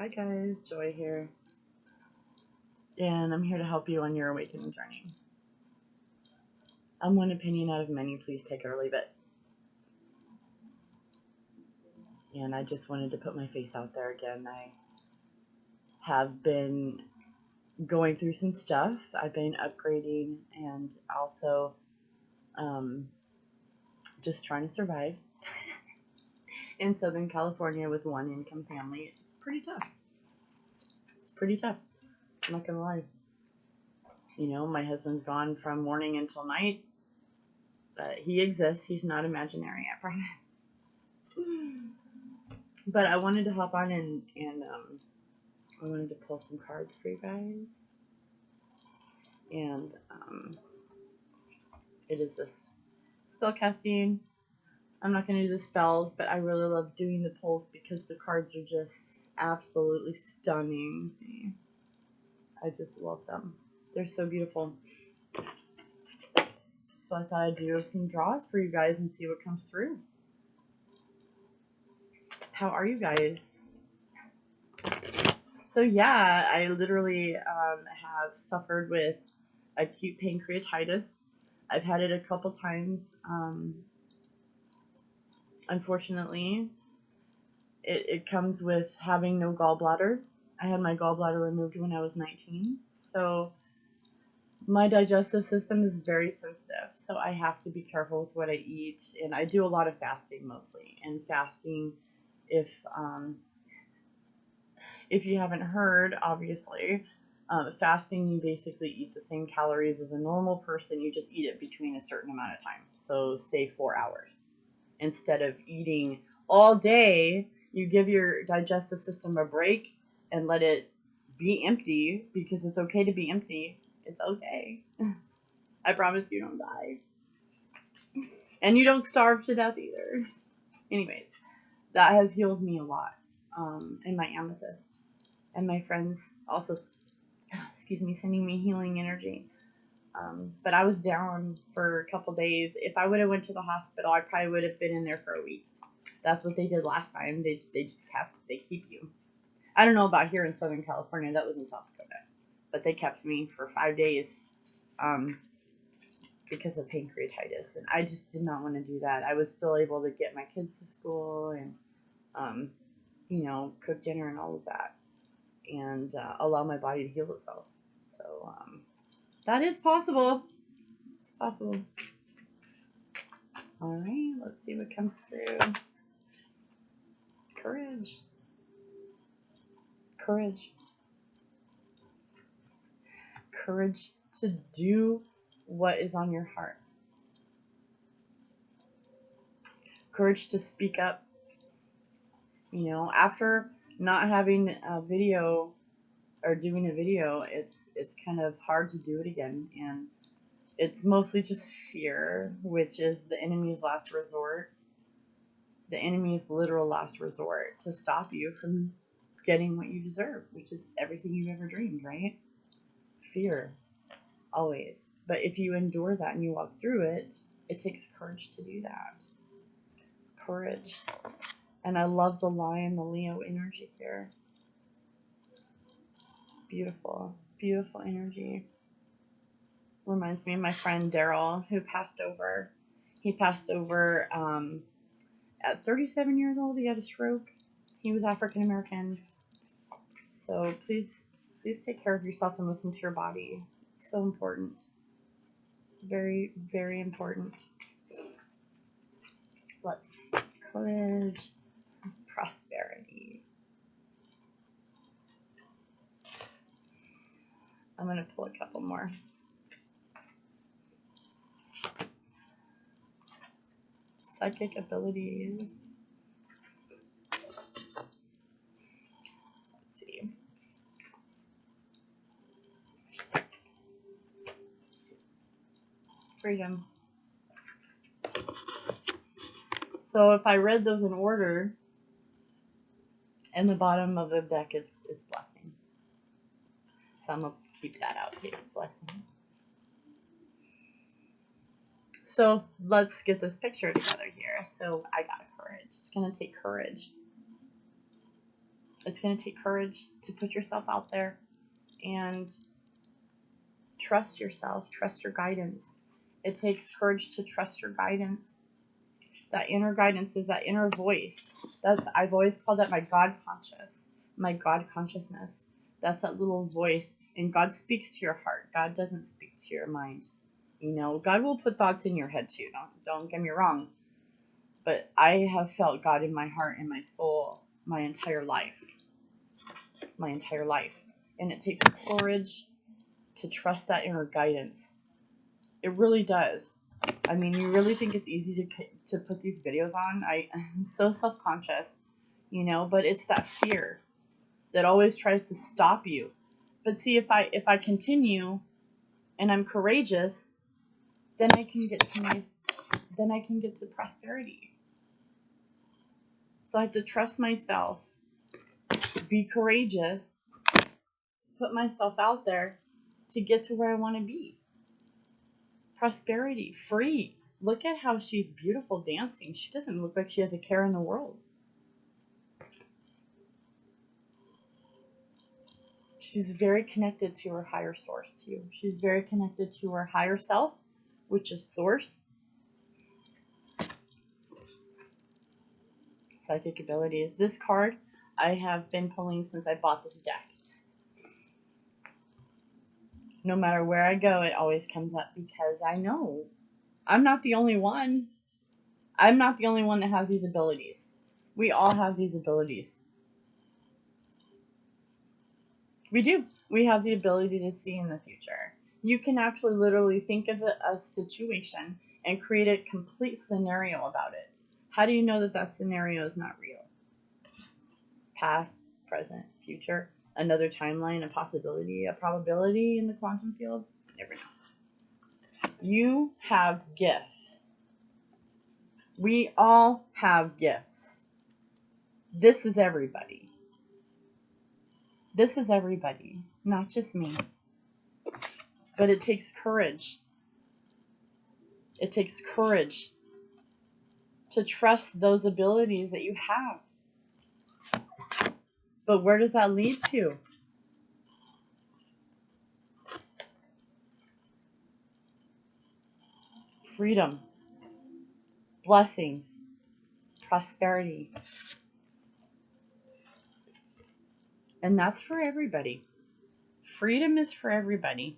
Hi guys, Joy here, and I'm here to help you on your awakening journey. I'm one opinion out of many, please take it or leave it. And I just wanted to put my face out there again. I have been going through some stuff. I've been upgrading and also just trying to survive in Southern California with one income family. It's pretty tough. It's pretty tough. I'm not gonna lie. You know, my husband's gone from morning until night, but he exists. He's not imaginary, I promise. But I wanted to hop on and I wanted to pull some cards for you guys. And it is this spell casting. I'm not going to do the spells, but I really love doing the pulls because the cards are just absolutely stunning. See? I just love them. They're so beautiful. So I thought I'd do some draws for you guys and see what comes through. How are you guys? So yeah, I literally have suffered with acute pancreatitis. I've had it a couple times. Unfortunately, it comes with having no gallbladder. I had my gallbladder removed when I was 19. So my digestive system is very sensitive. So I have to be careful with what I eat. And I do a lot of fasting mostly. And fasting, if you haven't heard, obviously, fasting, you basically eat the same calories as a normal person. You just eat it between a certain amount of time. So say 4 hours. Instead of eating all day, you give your digestive system a break and let it be empty, because it's okay to be empty. It's okay. I promise you don't die. And you don't starve to death either. Anyways, that has healed me a lot. And my amethyst. And my friends also, sending me healing energy. But I was down for a couple days. If I would have went to the hospital, I probably would have been in there for a week. That's what they did last time. They just keep you. I don't know about here in Southern California. That was in South Dakota. But they kept me for 5 days because of pancreatitis. And I just did not want to do that. I was still able to get my kids to school and, cook dinner and all of that. And allow my body to heal itself. So that is possible. It's possible. All right, let's see what comes through. Courage. Courage. Courage to do what is on your heart. Courage to speak up. You know, after not having a video or doing a video, it's kind of hard to do it again. And it's mostly just fear, which is the enemy's last resort. The enemy's literal last resort to stop you from getting what you deserve, which is everything you've ever dreamed, right? Fear, always. But if you endure that and you walk through it, it takes courage to do that. Courage. And I love the Lion, the Leo energy here. Beautiful, beautiful energy. Reminds me of my friend Daryl, who passed over. He passed over at 37 years old. He had a stroke. He was African American. So please take care of yourself and listen to your body. It's so important. Very, very important. Let's courage, prosperity. I'm going to pull a couple more. Psychic abilities. Let's see. Freedom. So if I read those in order, and the bottom of the deck is blessing. So I'm going to keep that out too. Blessing. So let's get this picture together here. So I got courage. It's going to take courage. It's going to take courage to put yourself out there and trust yourself, trust your guidance. It takes courage to trust your guidance. That inner guidance is that inner voice. I've always called that my God consciousness. That's that little voice. And God speaks to your heart. God doesn't speak to your mind. You know, God will put thoughts in your head too. Don't get me wrong. But I have felt God in my heart and my soul my entire life. And it takes courage to trust that inner guidance. It really does. I mean, you really think it's easy to put these videos on? I'm so self-conscious, you know, but it's that fear that always tries to stop you. But see, if I continue and I'm courageous, then I can get to prosperity. So I have to trust myself, be courageous, put myself out there to get to where I want to be. Prosperity, free. Look at how she's beautiful dancing. She doesn't look like she has a care in the world. She's very connected to her higher source too. She's very connected to her higher self, which is source. Psychic abilities. This card I have been pulling since I bought this deck. No matter where I go, it always comes up because I know I'm not the only one. I'm not the only one that has these abilities. We all have these abilities. We do. We have the ability to see in the future. You can actually literally think of a situation and create a complete scenario about it. How do you know that that scenario is not real? Past, present, future, another timeline, a possibility, a probability in the quantum field? You never know. You have gifts. We all have gifts. This is everybody. This is everybody, not just me. But it takes courage. It takes courage to trust those abilities that you have. But where does that lead to? Freedom, blessings, prosperity. And that's for everybody. Freedom is for everybody.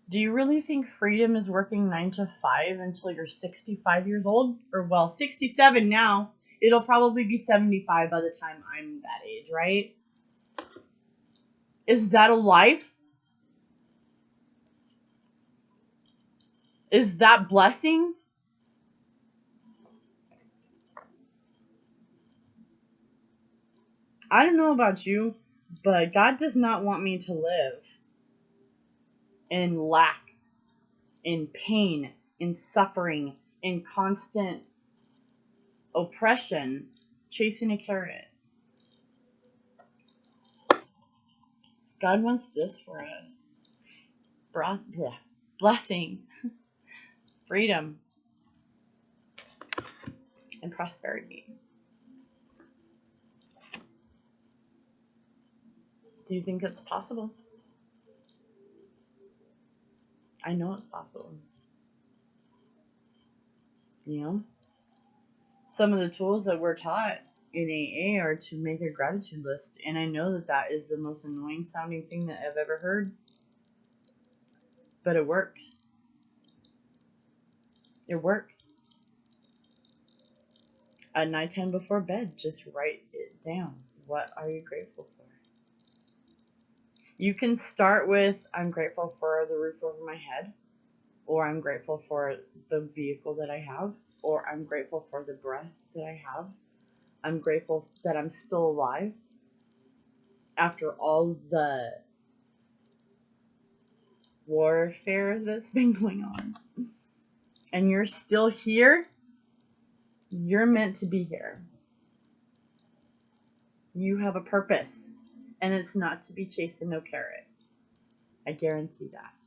Do you really think freedom is working 9 to 5 until you're 65 years old? Or, well, 67 now. It'll probably be 75 by the time I'm that age, right? Is that a life? Is that blessings? I don't know about you, but God does not want me to live in lack, in pain, in suffering, in constant oppression, chasing a carrot. God wants this for us. Blessings, freedom, and prosperity. Do you think that's possible? I know it's possible. You know? Some of the tools that we're taught in AA are to make a gratitude list, and I know that that is the most annoying sounding thing that I've ever heard, but it works. It works. At nighttime before bed, just write it down. What are you grateful for? You can start with, I'm grateful for the roof over my head, or I'm grateful for the vehicle that I have, or I'm grateful for the breath that I have. I'm grateful that I'm still alive after all the warfare that's been going on. And you're still here. You're meant to be here. You have a purpose, and it's not to be chasing no carrot. I guarantee that.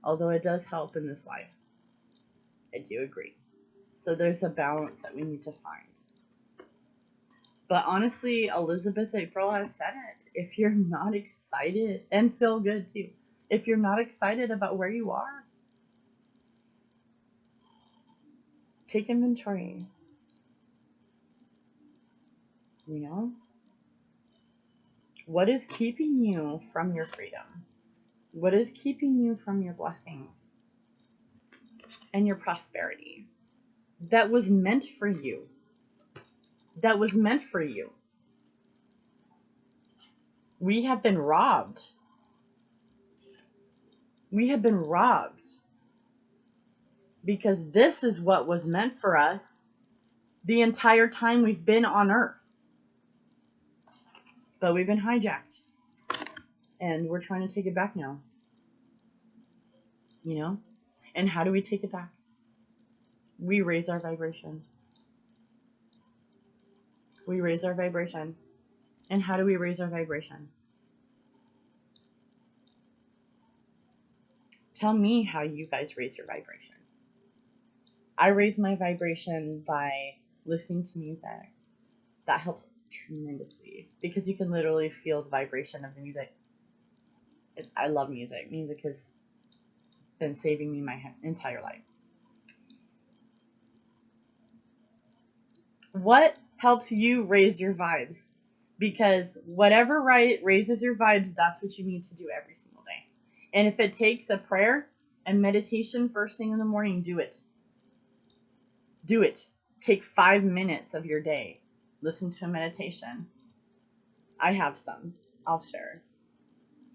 Although it does help in this life. I do agree. So there's a balance that we need to find. But honestly, Elizabeth April has said it. If you're not excited, and feel good too, if you're not excited about where you are, take inventory. You know? What is keeping you from your freedom? What is keeping you from your blessings and your prosperity? That was meant for you. That was meant for you. We have been robbed. We have been robbed. Because this is what was meant for us the entire time we've been on Earth. But we've been hijacked. And we're trying to take it back now. You know? And how do we take it back? We raise our vibration. We raise our vibration. And how do we raise our vibration? Tell me how you guys raise your vibration. I raise my vibration by listening to music. That helps tremendously because you can literally feel the vibration of the music. I love music. Music has been saving me my entire life. What helps you raise your vibes? Because whatever raises your vibes, that's what you need to do every single day. And if it takes a prayer and meditation first thing in the morning, do it. Do it. Take 5 minutes of your day. Listen to a meditation. I have some. I'll share.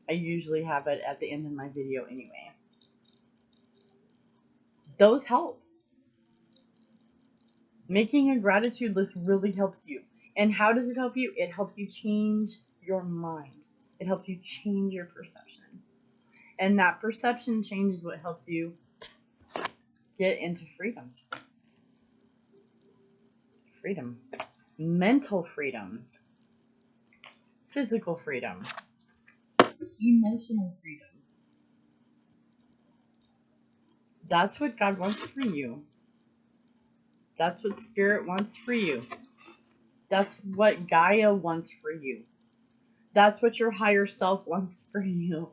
I usually have it at the end of my video anyway. Those help. Making a gratitude list really helps you. And how does it help you? It helps you change your mind. It helps you change your perception. And that perception change is what helps you get into freedom. Freedom. Mental freedom. Physical freedom. Emotional freedom. That's what God wants for you. That's what Spirit wants for you. That's what Gaia wants for you. That's what your higher self wants for you.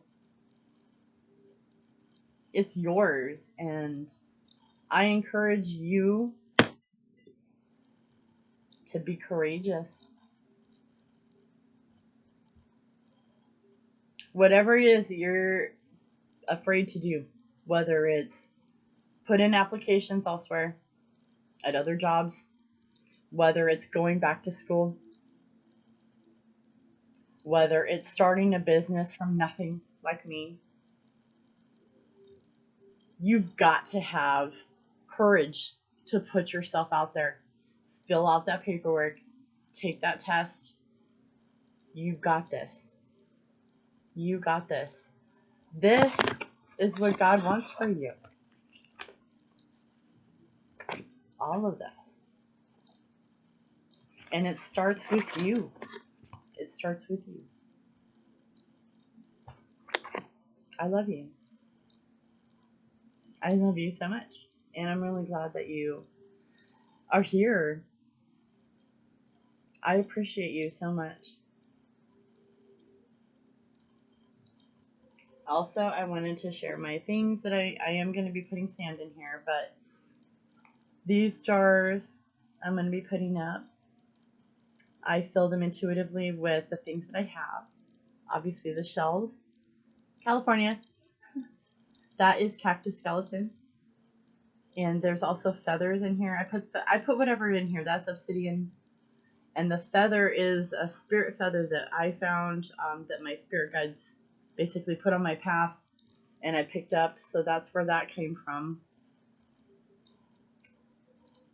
It's yours, and I encourage you to be courageous. Whatever it is you're afraid to do, whether it's put in applications elsewhere, at other jobs, whether it's going back to school, whether it's starting a business from nothing like me, you've got to have courage to put yourself out there. Fill out that paperwork. Take that test. You got this. You got this. This is what God wants for you. All of this. And it starts with you. It starts with you. I love you. I love you so much. And I'm really glad that you are here. I appreciate you so much. Also, I wanted to share my things that I am going to be putting sand in here, but these jars I'm going to be putting up, I fill them intuitively with the things that I have. Obviously the shells, California, that is cactus skeleton. And there's also feathers in here. I put whatever in here. That's obsidian. And the feather is a spirit feather that I found that my spirit guides basically put on my path and I picked up. So that's where that came from.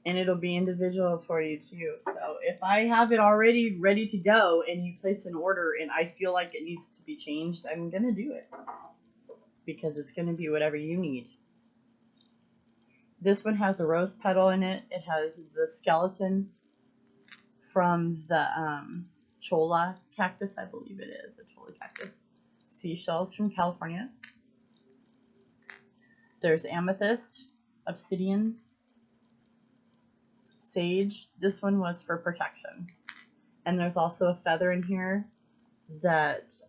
And it'll be individual for you too. So if I have it already ready to go and you place an order and I feel like it needs to be changed, I'm going to do it. Because it's going to be whatever you need. This one has a rose petal in it. It has the skeleton from the cholla cactus, I believe it is. A cholla cactus. Seashells from California. There's amethyst, obsidian, sage. This one was for protection. And there's also a feather in here that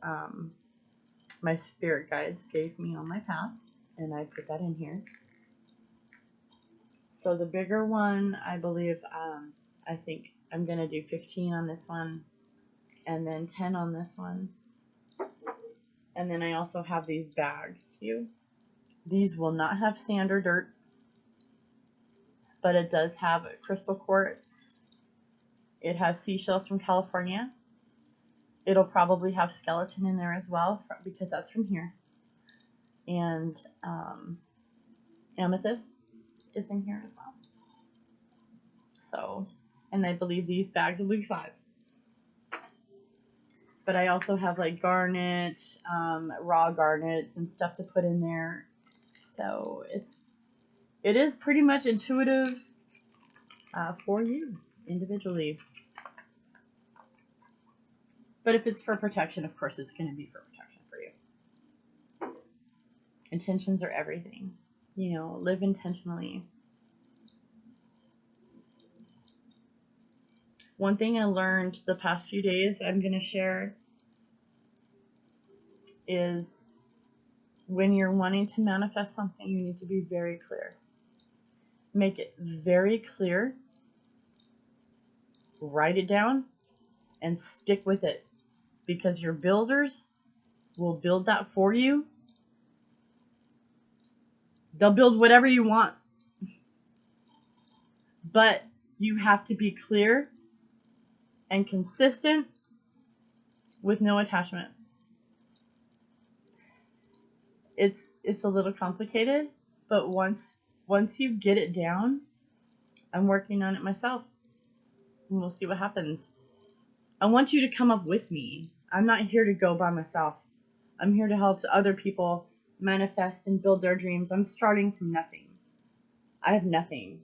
my spirit guides gave me on my path, and I put that in here. So the bigger one, I believe, I think I'm going to do 15 on this one, and then 10 on this one. And then I also have these bags too. These will not have sand or dirt, but it does have crystal quartz. It has seashells from California. It'll probably have skeleton in there as well, because that's from here. And amethyst is in here as well. So, and I believe these bags will be 5. But I also have like garnet, raw garnets and stuff to put in there. So it is pretty much intuitive for you individually. But if it's for protection, of course, it's going to be for protection for you. Intentions are everything. You know, live intentionally. One thing I learned the past few days I'm going to share is when you're wanting to manifest something, you need to be very clear. Make it very clear. Write it down and stick with it, because your builders will build that for you. They'll build whatever you want. But you have to be clear and consistent with no attachment. It's a little complicated, but once you get it down, I'm working on it myself, and we'll see what happens. I want you to come up with me. I'm not here to go by myself. I'm here to help other people manifest and build their dreams. I'm starting from nothing. I have nothing.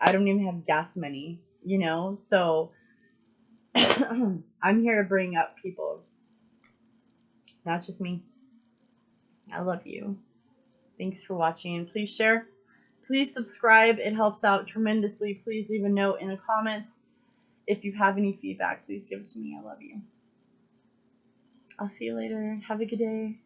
I don't even have gas money, you know? So I'm here to bring up people, not just me. I love you. Thanks for watching. Please share. Please subscribe. It helps out tremendously. Please leave a note in the comments. If you have any feedback, please give it to me. I love you. I'll see you later. Have a good day.